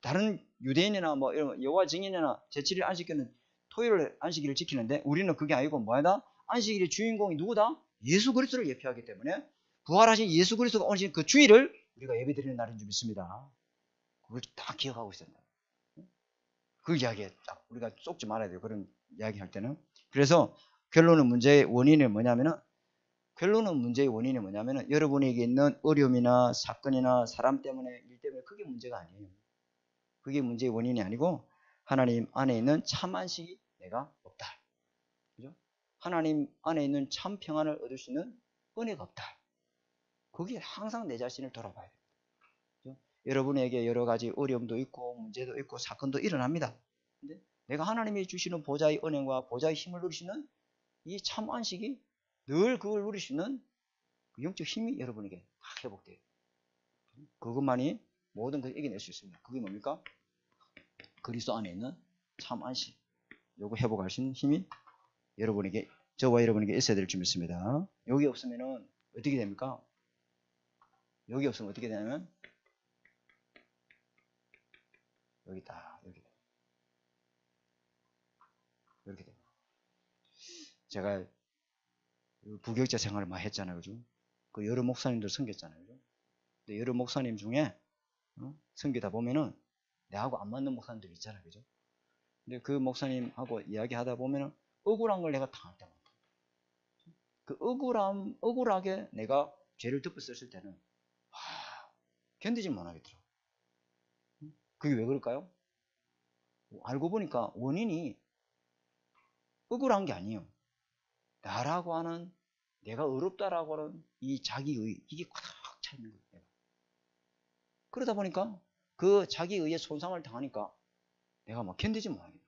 다른 유대인이나 뭐 이런 여호와 증인이나 제7일 안식일은 토요일 안식일을 지키는데 우리는 그게 아니고 뭐다? 안식일의 주인공이 누구다? 예수 그리스도를 예표하기 때문에 부활하신 예수 그리스도가 오신 그 주일을 우리가 예배드리는 날인 줄 믿습니다. 그걸 다 기억하고 있어야 된다. 그 이야기에 딱 우리가 쏙지 말아야 돼요. 그런 이야기 할 때는. 그래서 결론은 문제의 원인이 뭐냐면은 여러분에게 있는 어려움이나 사건이나 사람 때문에 일 때문에 그게 문제가 아니에요. 그게 문제의 원인이 아니고 하나님 안에 있는 참 안식이 내가 없다. 그죠? 하나님 안에 있는 참 평안을 얻을 수 있는 은혜가 없다. 거기에 항상 내 자신을 돌아봐야 됩니다. 그죠? 여러분에게 여러 가지 어려움도 있고 문제도 있고 사건도 일어납니다. 근데 내가 하나님이 주시는 보좌의 은혜와 보좌의 힘을 누리시는 이 참 안식이 늘 그걸 누릴 수 있는 그 영적 힘이 여러분에게 다 회복돼요. 그것만이 모든 것을 이겨낼 수 있습니다. 그게 뭡니까? 그리스도 안에 있는 참 안식. 요거 회복할 수 있는 힘이 저와 여러분에게 있어야 될 줄 믿습니다. 여기 없으면은 어떻게 됩니까? 여기 없으면 어떻게 되냐면 여기다 이렇게 됩니다. 제가 부교육자 생활을 많이 했잖아요. 그죠? 그 여러 목사님들 섬겼잖아요. 그죠? 근데 여러 목사님 중에 섬기다 보면은 내하고 안 맞는 목사님들 있잖아요. 그죠? 근데 그 목사님하고 이야기하다 보면은 억울한 걸 내가 당할 때마다 그 억울하게 내가 죄를 덮었을 때는 견디지 못하겠더라고요. 그게 왜 그럴까요? 알고 보니까 원인이 억울한 게 아니에요. 나라고 하는 내가 어렵다라고 하는 이 자기의 이게 꽉 차 있는 거예요. 그러다 보니까 그 자기의에 손상을 당하니까 내가 막 견디지 못하겠다.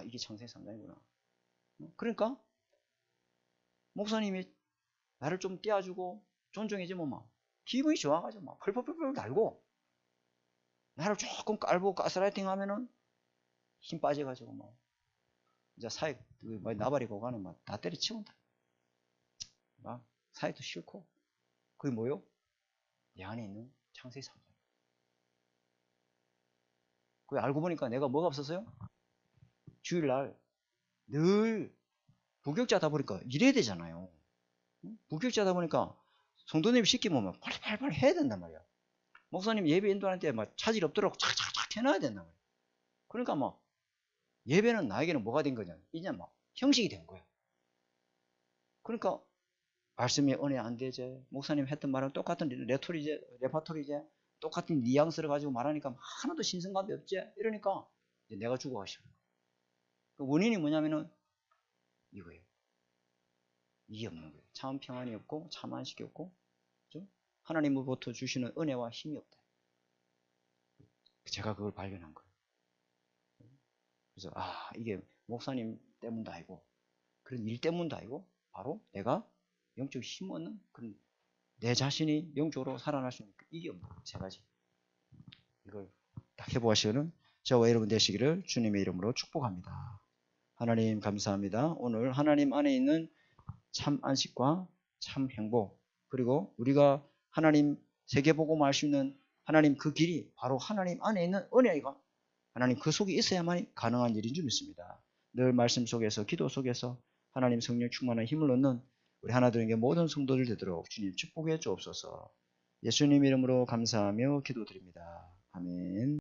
이게 창세의 상당이구나. 그러니까 목사님이 나를 좀 떼어주고 존중해주면 막 기분이 좋아가지고 막 펄펄펄펄 달고 나를 조금 깔고 가스라이팅 하면은 힘 빠져가지고 막 이제 사회 나발이고 가는 막 다 때려치운다. 막 사회도 싫고 그게 뭐요? 내 안에 있는 창세의 상당. 그게 알고 보니까 내가 뭐가 없었어요? 주일날 늘 부격자다 보니까 일해야 되잖아요. 부격자다 보니까 성도님 시키면 빨리빨리 해야 된단 말이야. 목사님 예배 인도할 때 막 차질 없도록 착착착 해놔야 된단 말이야. 그러니까 막 예배는 나에게는 뭐가 된 거냐? 이제 막 형식이 된 거야. 그러니까 말씀이 은혜 안 되지. 목사님 했던 말은 똑같은 레파토리제, 똑같은 뉘앙스를 가지고 말하니까 하나도 신선감이 없지. 이러니까 이제 내가 죽어가시는 거야. 그 원인이 뭐냐면은 이거예요. 이게 없는 거예요. 참 평안이 없고 참 안식이 없고 그렇죠? 하나님으로부터 주시는 은혜와 힘이 없다. 제가 그걸 발견한 거예요. 그래서 이게 목사님 때문도 아니고 그런 일 때문도 아니고 바로 내가 영적 힘 얻는 그런 내 자신이 영적으로 살아날 수 있는 이게 세 가지. 이걸 딱 해보시는 저와 여러분 되시기를 주님의 이름으로 축복합니다. 하나님 감사합니다. 오늘 하나님 안에 있는 참 안식과 참 행복, 그리고 우리가 하나님 세계복음을 알 수 있는 하나님 그 길이 바로 하나님 안에 있는 은혜가 하나님 그 속에 있어야만 가능한 일인 줄 믿습니다. 늘 말씀 속에서 기도 속에서 하나님 성령 충만한 힘을 얻는 우리 하나님께 모든 성도들 되도록 주님 축복해 주옵소서. 예수님 이름으로 감사하며 기도드립니다. 아멘.